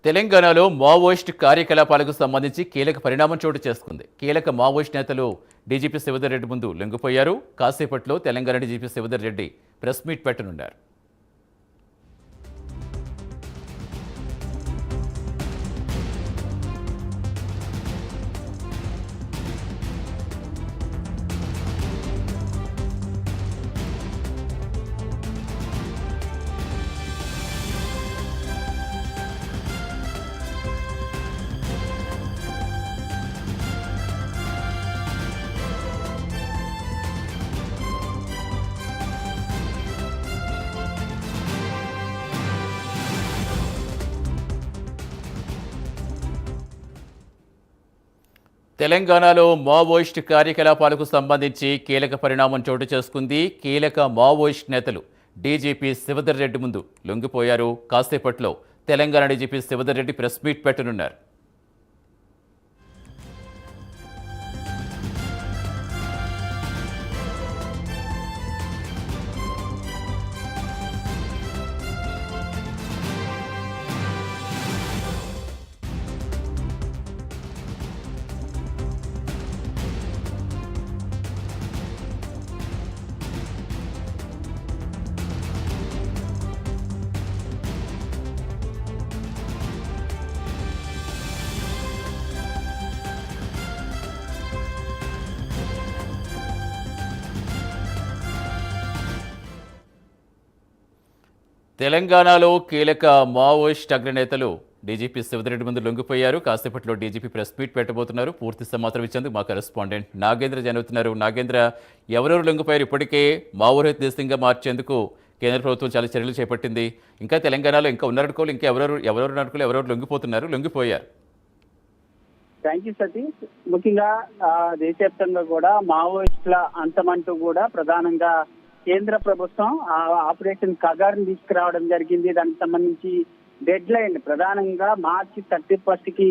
తెలంగాణలో మావోయిస్ట్ కార్యకలాపాలకు సంబంధించి కీలక పరిణామం చోటు చేసుకుంది. కీలక మావోయిస్ట్ నేతలు డీజీపీ శివధర్ రెడ్డి ముందు లొంగిపోయారు. కాసేపట్లో Telangana DGP Shivadhar Reddy press meet పెట్టనున్నారు. తెలంగాణలో మావోయిస్ట్ కార్యకలాపాలకు సంబంధించి కీలక పరిణామం చోటు చేసుకుంది. కీలక మావోయిస్ట్ నేతలు డీజీపీ శివధర్ రెడ్డి ముందు లొంగిపోయారు. కాసేపట్లో Telangana DGP Shivadhar Reddy press meet పెట్టనున్నారు. తెలంగాణలో కీలక మావోయిస్ట్ అగ్రనేతలు డీజీపీ శివధర్ రెడ్డి ముందు లొంగిపోయారు. కాసేపట్లో డీజీపీ ప్రెస్ మీట్ పెట్టబోతున్నారు. పూర్తి సమాచారం ఇచ్చేందుకు మా కరెస్పాండెంట్ నాగేంద్ర జరుగుతున్నారు. నాగేంద్ర, ఎవరెవరు లొంగిపోయారు? ఇప్పటికే మావోరహిత దేశంగా మార్చేందుకు కేంద్ర ప్రభుత్వం చాలా చర్యలు చేపట్టింది. ఇంకా తెలంగాణలో ఇంకా ఉన్నారనుకోవాలి, ఇంకా ఎవరెవరు అనుకోవాలి, ఎవరెవరు లొంగిపోయారు? Thank you Satish. ముఖ్యంగా దేశవ్యాప్తంగా కూడా మావోయిస్టుల అంతమంటూ కూడా ప్రధానంగా కేంద్ర ప్రభుత్వం ఆపరేషన్ కగార్ని తీసుకురావడం జరిగింది. దానికి సంబంధించి డెడ్ లైన్ ప్రధానంగా మార్చి 31 కి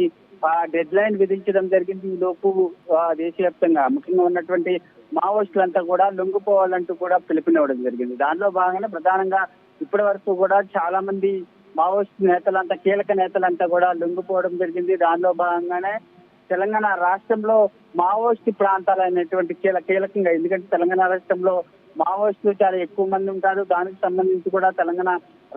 డెడ్ లైన్ విధించడం జరిగింది. ఈ లోపు దేశవ్యాప్తంగా ముఖ్యంగా ఉన్నటువంటి మావోయిస్టులంతా కూడా లొంగిపోవాలంటూ కూడా పిలుపునివ్వడం జరిగింది. దానిలో భాగంగా ప్రధానంగా ఇప్పటి వరకు కూడా చాలా మంది మావోయిస్ట్ నేతలంతా కీలక నేతలంతా కూడా లొంగిపోవడం జరిగింది. దానిలో భాగంగానే తెలంగాణ రాష్ట్రంలో మావోయిస్ట్ ప్రాంతాలు అనేటువంటి కీలకంగా, ఎందుకంటే తెలంగాణ రాష్ట్రంలో మావోయిస్టులు చాలా ఎక్కువ మంది ఉంటారు. దానికి సంబంధించి కూడా తెలంగాణ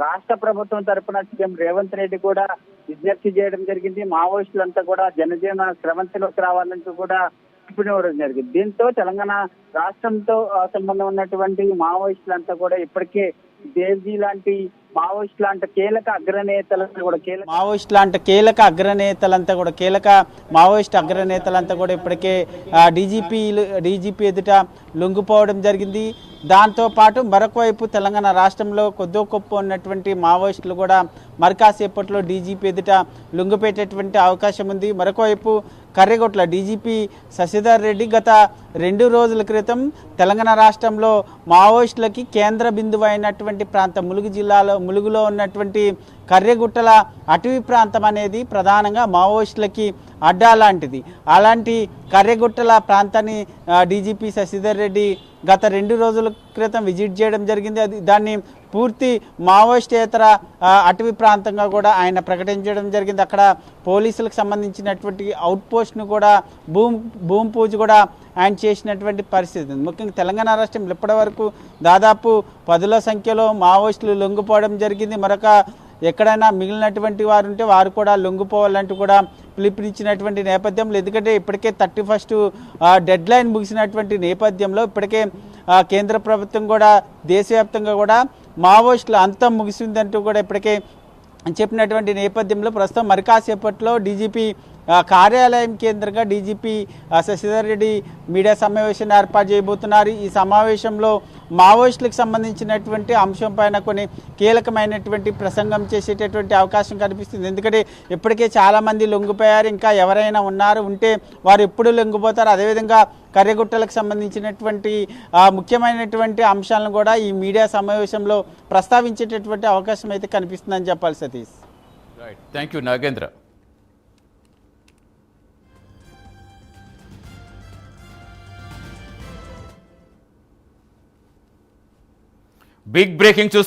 రాష్ట్ర ప్రభుత్వం తరఫున సీఎం రేవంత్ రెడ్డి కూడా విజ్ఞప్తి చేయడం జరిగింది. మావోయిస్టులంతా కూడా జనజీవన స్రవంతిలోకి రావాలంటూ కూడా పిలుపునివ్వడం జరిగింది. దీంతో తెలంగాణ రాష్ట్రంతో సంబంధం ఉన్నటువంటి మావోయిస్టులంతా కూడా ఇప్పటికే దేవ్జీ లాంటి మావోయిస్ట్ లాంటి కీలక మావోయిస్ట్ అగ్రనేతలంతా కూడా ఇప్పటికే డీజీపీ ఎదుట లొంగిపోవడం జరిగింది. దాంతో పాటు మరొక వైపు తెలంగాణ రాష్ట్రంలో కొద్దో గొప్ప ఉన్నటువంటి మావోయిస్టులు కూడా మరికాసేపట్లో డీజీపీ ఎదుట లొంగిపెట్టేటువంటి అవకాశం ఉంది. మరొక వైపు కర్రెగొట్ల డీజీపీ శశిధర్ రెడ్డి గత 2 రోజుల క్రితం తెలంగాణ రాష్ట్రంలో మావోయిస్టులకి కేంద్ర బిందువు అయినటువంటి ప్రాంతం ములుగులో ఉన్నటువంటి కర్రెగుట్టల అటవీ ప్రాంతం అనేది ప్రధానంగా మావోయిస్టులకి అడ్డా లాంటిది. అలాంటి కర్రెగుట్టల ప్రాంతాన్ని డీజీపీ శశిధర్ రెడ్డి గత 2 రోజుల క్రితం విజిట్ చేయడం జరిగింది. దాన్ని పూర్తి మావోయిస్టేతర అటవీ ప్రాంతంగా కూడా ఆయన ప్రకటించడం జరిగింది. అక్కడ పోలీసులకు సంబంధించినటువంటి అవుట్ పోస్ట్ను కూడా భూమి పూజ కూడా ఆయన చేసినటువంటి పరిస్థితి. ముఖ్యంగా తెలంగాణ రాష్ట్రంలో ఇప్పటి వరకు దాదాపు 10ల సంఖ్యలో మావోయిస్టులు లొంగిపోవడం జరిగింది. మరొక ఎక్కడైనా మిగిలినటువంటి వారు ఉంటే వారు కూడా లొంగిపోవాలంటూ కూడా పిలుపునిచ్చినటువంటి నేపథ్యంలో, ఎందుకంటే ఇప్పటికే 31 డెడ్ లైన్ ముగిసినటువంటి నేపథ్యంలో ఇప్పటికే కేంద్ర ప్రభుత్వం కూడా దేశవ్యాప్తంగా కూడా మావోయిస్టుల అంతం ముగిసిందంటూ కూడా ఇప్పటికే చెప్పినటువంటి నేపథ్యంలో ప్రస్తుతం మరికాసేపట్లో డీజీపీ కార్యాలయం కేంద్రంగా డీజీపీ శశిధర్ రెడ్డి మీడియా సమావేశాన్ని ఏర్పాటు చేయబోతున్నారు. ఈ సమావేశంలో మావోయిస్టులకు సంబంధించినటువంటి అంశం పైన కొన్ని కీలకమైనటువంటి ప్రసంగం చేసేటటువంటి అవకాశం కనిపిస్తుంది. ఎందుకంటే ఇప్పటికే చాలామంది లొంగిపోయారు. ఇంకా ఎవరైనా ఉంటే వారు ఎప్పుడు లొంగిపోతారు. అదేవిధంగా కర్రెగుట్టలకు సంబంధించినటువంటి ముఖ్యమైనటువంటి అంశాలను కూడా ఈ మీడియా సమావేశంలో ప్రస్తావించేటటువంటి అవకాశం అయితే కనిపిస్తుందని చెప్పాలి Satish. Right, thank you Nagendra. Big breaking